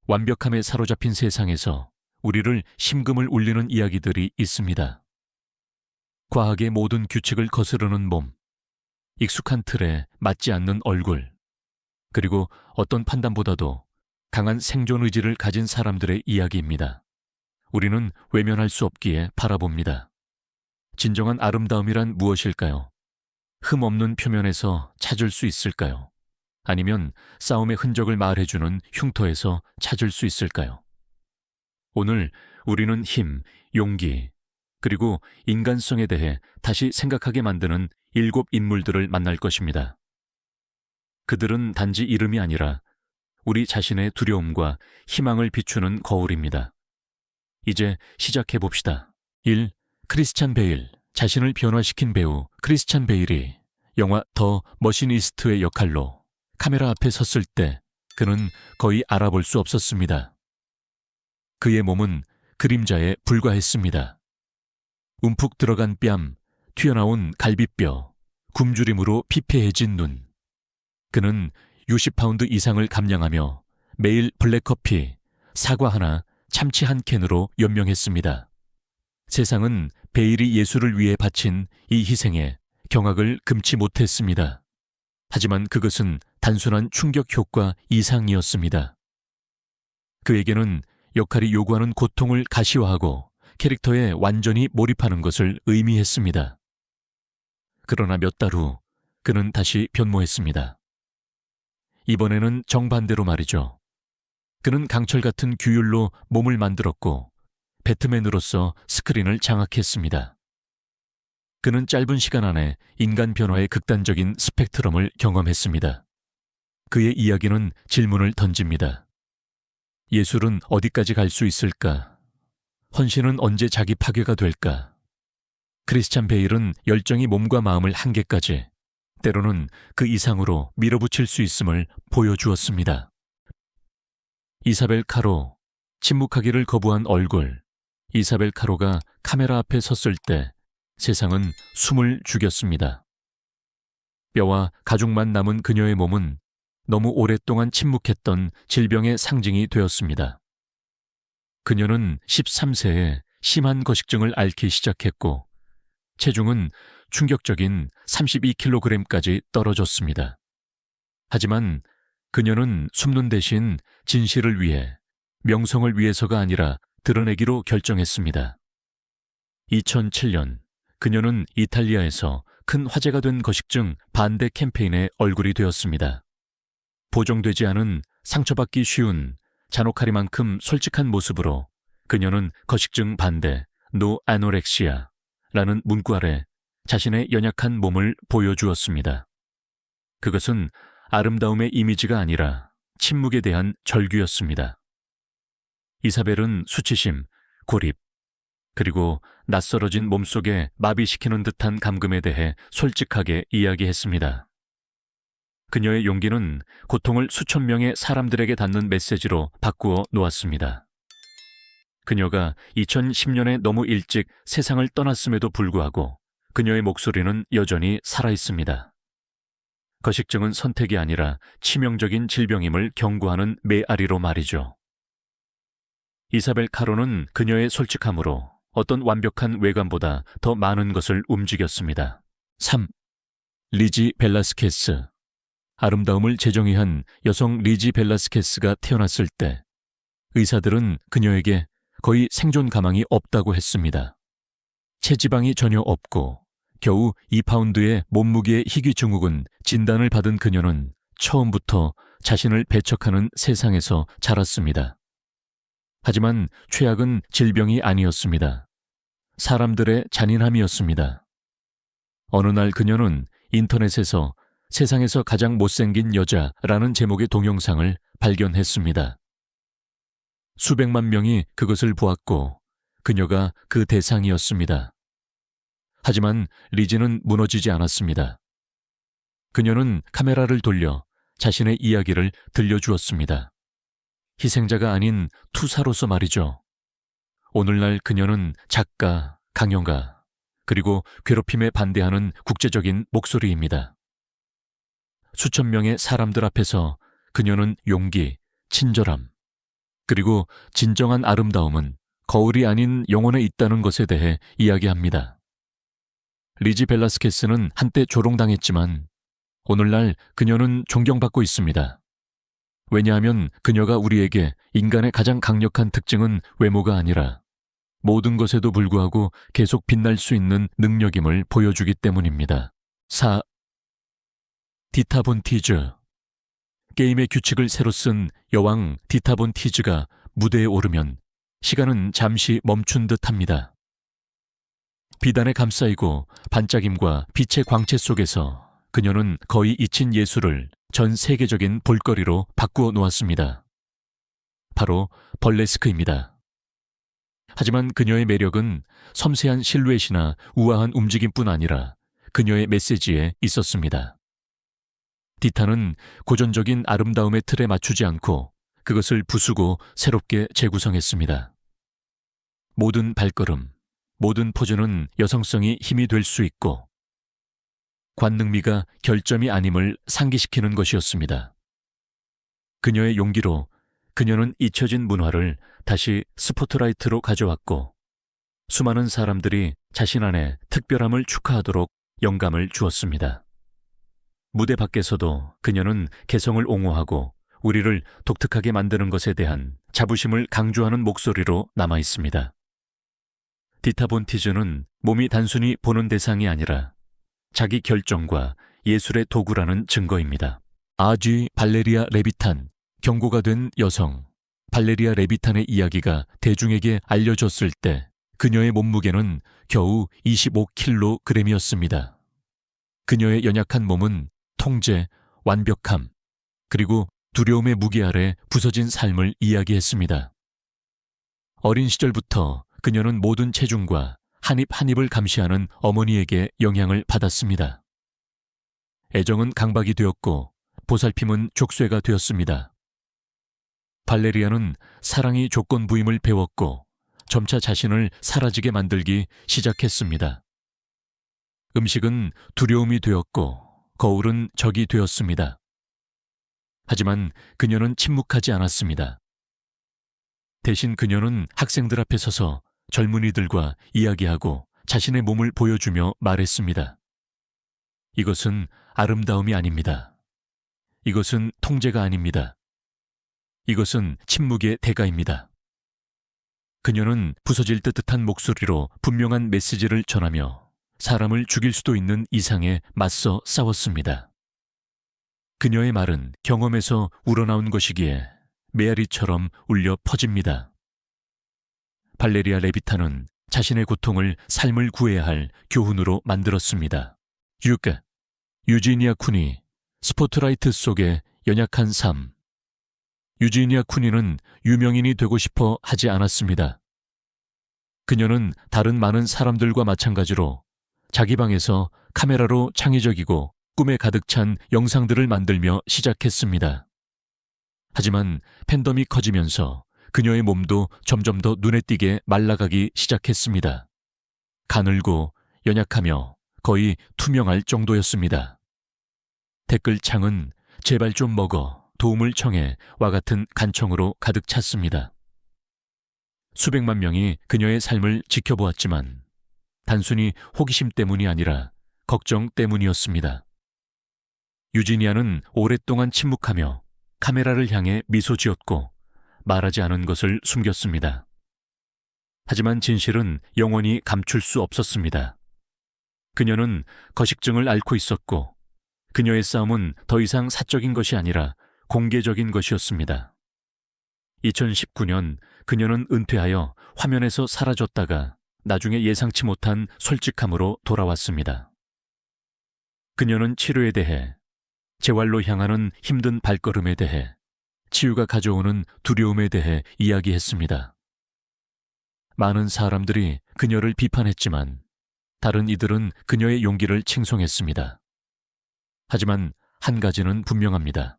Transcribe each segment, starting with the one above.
완벽함에 사로잡힌 세상에서 우리를 심금을 울리는 이야기들이 있습니다. 과학의 모든 규칙을 거스르는 몸, 익숙한 틀에 맞지 않는 얼굴, 그리고 어떤 판단보다도 강한 생존 의지를 가진 사람들의 이야기입니다. 우리는 외면할 수 없기에 바라봅니다. 진정한 아름다움이란 무엇일까요? 흠 없는 표면에서 찾을 수 있을까요? 아니면 싸움의 흔적을 말해주는 흉터에서 찾을 수 있을까요? 오늘 우리는 힘, 용기, 그리고 인간성에 대해 다시 생각하게 만드는 7 인물들을 만날 것입니다. 그들은 단지 이름이 아니라 우리 자신의 두려움과 희망을 비추는 거울입니다. 이제 시작해봅시다. 1. 크리스찬 베일. 자신을 변화시킨 배우 크리스찬 베일이 영화 더 머시니스트의 역할로 카메라 앞에 섰을 때 그는 거의 알아볼 수 없었습니다. 그의 몸은 그림자에 불과했습니다. 움푹 들어간 뺨, 튀어나온 갈비뼈, 굶주림으로 피폐해진 눈. 그는 60파운드 이상을 감량하며 매일 블랙커피, 사과 하나, 참치 한 캔으로 연명했습니다. 세상은 베일이 예수를 위해 바친 이 희생에 경악을 금치 못했습니다. 하지만 그것은 단순한 충격 효과 이상이었습니다. 그에게는 역할이 요구하는 고통을 가시화하고 캐릭터에 완전히 몰입하는 것을 의미했습니다. 그러나 몇 달 후 그는 다시 변모했습니다. 이번에는 정반대로 말이죠. 그는 강철 같은 규율로 몸을 만들었고 배트맨으로서 스크린을 장악했습니다. 그는 짧은 시간 안에 인간 변화의 극단적인 스펙트럼을 경험했습니다. 그의 이야기는 질문을 던집니다. 예술은 어디까지 갈 수 있을까? 헌신은 언제 자기 파괴가 될까? 크리스찬 베일은 열정이 몸과 마음을 한계까지, 때로는 그 이상으로 밀어붙일 수 있음을 보여주었습니다. 이사벨 카로, 침묵하기를 거부한 얼굴. 이사벨 카로가 카메라 앞에 섰을 때 세상은 숨을 죽였습니다. 뼈와 가죽만 남은 그녀의 몸은 너무 오랫동안 침묵했던 질병의 상징이 되었습니다. 그녀는 13세에 심한 거식증을 앓기 시작했고 체중은 충격적인 32kg까지 떨어졌습니다. 하지만 그녀는 숨는 대신 진실을 위해, 명성을 위해서가 아니라 드러내기로 결정했습니다. 2007년 그녀는 이탈리아에서 큰 화제가 된 거식증 반대 캠페인의 얼굴이 되었습니다. 보정되지 않은 상처받기 쉬운 잔혹하리만큼 솔직한 모습으로 그녀는 거식증 반대, 노 아노렉시아라는 문구 아래 자신의 연약한 몸을 보여주었습니다. 그것은 아름다움의 이미지가 아니라 침묵에 대한 절규였습니다. 이사벨은 수치심, 고립, 그리고 낯설어진 몸속에 마비시키는 듯한 감금에 대해 솔직하게 이야기했습니다. 그녀의 용기는 고통을 수천 명의 사람들에게 닿는 메시지로 바꾸어 놓았습니다. 그녀가 2010년에 너무 일찍 세상을 떠났음에도 불구하고 그녀의 목소리는 여전히 살아있습니다. 거식증은 선택이 아니라 치명적인 질병임을 경고하는 메아리로 말이죠. 이사벨 카로는 그녀의 솔직함으로 어떤 완벽한 외관보다 더 많은 것을 움직였습니다. 3. 리지 벨라스케스. 아름다움을 재정의한 여성 리지 벨라스케스가 태어났을 때 의사들은 그녀에게 거의 생존 가망이 없다고 했습니다. 체지방이 전혀 없고 겨우 2파운드의 몸무게의 희귀 증후군 진단을 받은 그녀는 처음부터 자신을 배척하는 세상에서 자랐습니다. 하지만 최악은 질병이 아니었습니다. 사람들의 잔인함이었습니다. 어느 날 그녀는 인터넷에서 세상에서 가장 못생긴 여자라는 제목의 동영상을 발견했습니다. 수백만 명이 그것을 보았고 그녀가 그 대상이었습니다. 하지만 리지는 무너지지 않았습니다. 그녀는 카메라를 돌려 자신의 이야기를 들려주었습니다. 희생자가 아닌 투사로서 말이죠. 오늘날 그녀는 작가, 강연가, 그리고 괴롭힘에 반대하는 국제적인 목소리입니다. 수천 명의 사람들 앞에서 그녀는 용기, 친절함, 그리고 진정한 아름다움은 거울이 아닌 영혼에 있다는 것에 대해 이야기합니다. 리지 벨라스케스는 한때 조롱당했지만 오늘날 그녀는 존경받고 있습니다. 왜냐하면 그녀가 우리에게 인간의 가장 강력한 특징은 외모가 아니라 모든 것에도 불구하고 계속 빛날 수 있는 능력임을 보여주기 때문입니다. 4. 디타 본 티즈. 게임의 규칙을 새로 쓴 여왕 디타 본 티즈가 무대에 오르면 시간은 잠시 멈춘 듯합니다. 비단에 감싸이고 반짝임과 빛의 광채 속에서 그녀는 거의 잊힌 예술을 전 세계적인 볼거리로 바꾸어 놓았습니다. 바로 벌레스크입니다. 하지만 그녀의 매력은 섬세한 실루엣이나 우아한 움직임뿐 아니라 그녀의 메시지에 있었습니다. 디타는 고전적인 아름다움의 틀에 맞추지 않고 그것을 부수고 새롭게 재구성했습니다. 모든 발걸음, 모든 포즈는 여성성이 힘이 될 수 있고 관능미가 결점이 아님을 상기시키는 것이었습니다. 그녀의 용기로 그녀는 잊혀진 문화를 다시 스포트라이트로 가져왔고 수많은 사람들이 자신 안에 특별함을 축하하도록 영감을 주었습니다. 무대 밖에서도 그녀는 개성을 옹호하고 우리를 독특하게 만드는 것에 대한 자부심을 강조하는 목소리로 남아 있습니다. 디타 본 티즈는 몸이 단순히 보는 대상이 아니라 자기 결정과 예술의 도구라는 증거입니다. 아쥐 발레리아 레비탄, 경고가 된 여성 발레리아 레비탄의 이야기가 대중에게 알려졌을 때 그녀의 몸무게는 겨우 25kg이었습니다. 그녀의 연약한 몸은 통제, 완벽함, 그리고 두려움의 무게 아래 부서진 삶을 이야기했습니다. 어린 시절부터 그녀는 모든 체중과 한 입 한 입을 감시하는 어머니에게 영향을 받았습니다. 애정은 강박이 되었고 보살핌은 족쇄가 되었습니다. 발레리아는 사랑이 조건부임을 배웠고 점차 자신을 사라지게 만들기 시작했습니다. 음식은 두려움이 되었고 거울은 적이 되었습니다. 하지만 그녀는 침묵하지 않았습니다. 대신 그녀는 학생들 앞에 서서 젊은이들과 이야기하고 자신의 몸을 보여주며 말했습니다. 이것은 아름다움이 아닙니다. 이것은 통제가 아닙니다. 이것은 침묵의 대가입니다. 그녀는 부서질 듯한 목소리로 분명한 메시지를 전하며 사람을 죽일 수도 있는 이상에 맞서 싸웠습니다. 그녀의 말은 경험에서 우러나온 것이기에 메아리처럼 울려 퍼집니다. 발레리아 레비탄은 자신의 고통을 삶을 구해야 할 교훈으로 만들었습니다. 6. 유지니아 쿠니, 스포트라이트 속의 연약한 삶. 유지니아 쿠니는 유명인이 되고 싶어 하지 않았습니다. 그녀는 다른 많은 사람들과 마찬가지로 자기 방에서 카메라로 창의적이고 꿈에 가득 찬 영상들을 만들며 시작했습니다. 하지만 팬덤이 커지면서 그녀의 몸도 점점 더 눈에 띄게 말라가기 시작했습니다. 가늘고 연약하며 거의 투명할 정도였습니다. 댓글창은 제발 좀 먹어, 도움을 청해 와 같은 간청으로 가득 찼습니다. 수백만 명이 그녀의 삶을 지켜보았지만 단순히 호기심 때문이 아니라 걱정 때문이었습니다. 유지니아는 오랫동안 침묵하며 카메라를 향해 미소 지었고 말하지 않은 것을 숨겼습니다. 하지만 진실은 영원히 감출 수 없었습니다. 그녀는 거식증을 앓고 있었고 그녀의 싸움은 더 이상 사적인 것이 아니라 공개적인 것이었습니다. 2019년 그녀는 은퇴하여 화면에서 사라졌다가 나중에 예상치 못한 솔직함으로 돌아왔습니다. 그녀는 치료에 대해, 재활로 향하는 힘든 발걸음에 대해, 치유가 가져오는 두려움에 대해 이야기했습니다. 많은 사람들이 그녀를 비판했지만 다른 이들은 그녀의 용기를 칭송했습니다. 하지만 한 가지는 분명합니다.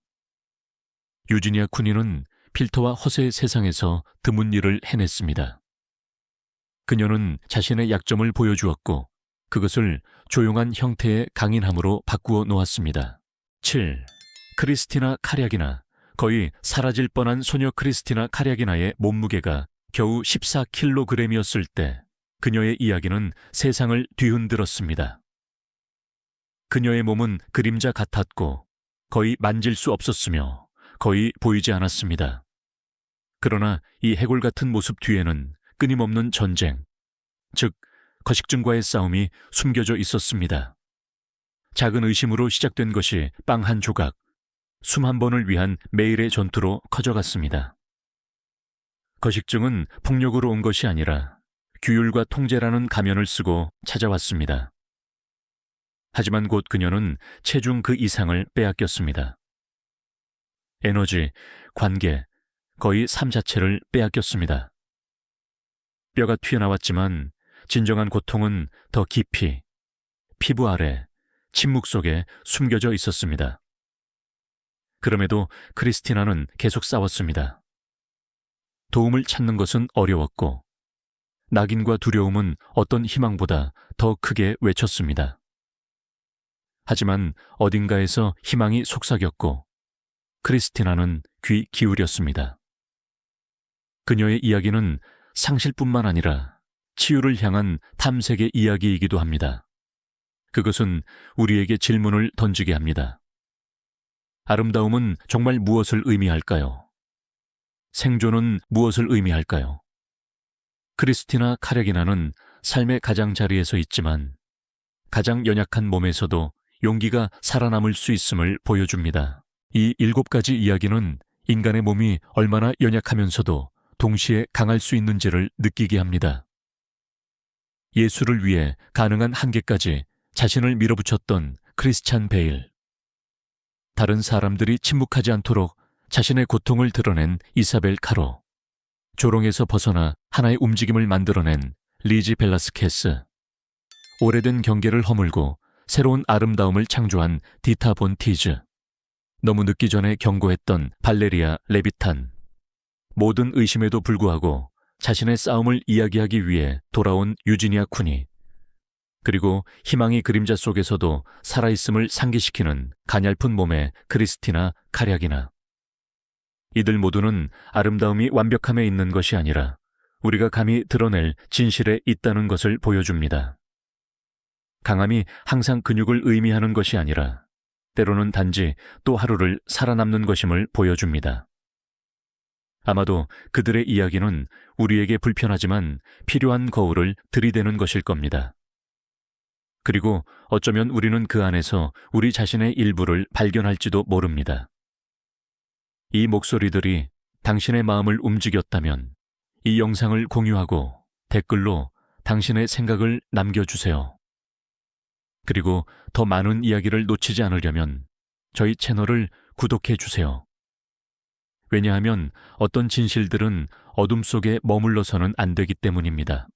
유지니아 쿠니는 필터와 허세의 세상에서 드문 일을 해냈습니다. 그녀는 자신의 약점을 보여주었고 그것을 조용한 형태의 강인함으로 바꾸어 놓았습니다. 7. 크리스티나 카랴기나 거의 사라질 뻔한 소녀 크리스티나 카랴기나의 몸무게가 겨우 14kg이었을 때 그녀의 이야기는 세상을 뒤흔들었습니다. 그녀의 몸은 그림자 같았고 거의 만질 수 없었으며 거의 보이지 않았습니다. 그러나 이 해골 같은 모습 뒤에는 끊임없는 전쟁, 즉 거식증과의 싸움이 숨겨져 있었습니다. 작은 의심으로 시작된 것이 빵 한 조각, 숨 한 번을 위한 매일의 전투로 커져갔습니다. 거식증은 폭력으로 온 것이 아니라 규율과 통제라는 가면을 쓰고 찾아왔습니다. 하지만 곧 그녀는 체중 그 이상을 빼앗겼습니다. 에너지, 관계, 거의 삶 자체를 빼앗겼습니다. 뼈가 튀어나왔지만 진정한 고통은 더 깊이, 피부 아래, 침묵 속에 숨겨져 있었습니다. 그럼에도 크리스티나는 계속 싸웠습니다. 도움을 찾는 것은 어려웠고 낙인과 두려움은 어떤 희망보다 더 크게 외쳤습니다. 하지만 어딘가에서 희망이 속삭였고 크리스티나는 귀 기울였습니다. 그녀의 이야기는 상실뿐만 아니라 치유를 향한 탐색의 이야기이기도 합니다. 그것은 우리에게 질문을 던지게 합니다. 아름다움은 정말 무엇을 의미할까요? 생존은 무엇을 의미할까요? 크리스티나 카랴기나는 삶의 가장자리에서 있지만 가장 연약한 몸에서도 용기가 살아남을 수 있음을 보여줍니다. 이 7가지 이야기는 인간의 몸이 얼마나 연약하면서도 동시에 강할 수 있는지를 느끼게 합니다. 예수를 위해 가능한 한계까지 자신을 밀어붙였던 크리스찬 베일, 다른 사람들이 침묵하지 않도록 자신의 고통을 드러낸 이사벨 카로, 조롱에서 벗어나 하나의 움직임을 만들어낸 리지 벨라스케스, 오래된 경계를 허물고 새로운 아름다움을 창조한 디타 본 티즈, 너무 늦기 전에 경고했던 발레리아 레비탄, 모든 의심에도 불구하고 자신의 싸움을 이야기하기 위해 돌아온 유지니아 쿠니, 그리고 희망의 그림자 속에서도 살아있음을 상기시키는 가냘픈 몸의 크리스티나 카랴기나. 이들 모두는 아름다움이 완벽함에 있는 것이 아니라 우리가 감히 드러낼 진실에 있다는 것을 보여줍니다. 강함이 항상 근육을 의미하는 것이 아니라 때로는 단지 또 하루를 살아남는 것임을 보여줍니다. 아마도 그들의 이야기는 우리에게 불편하지만 필요한 거울을 들이대는 것일 겁니다. 그리고 어쩌면 우리는 그 안에서 우리 자신의 일부를 발견할지도 모릅니다. 이 목소리들이 당신의 마음을 움직였다면 이 영상을 공유하고 댓글로 당신의 생각을 남겨주세요. 그리고 더 많은 이야기를 놓치지 않으려면 저희 채널을 구독해 주세요. 왜냐하면 어떤 진실들은 어둠 속에 머물러서는 안 되기 때문입니다.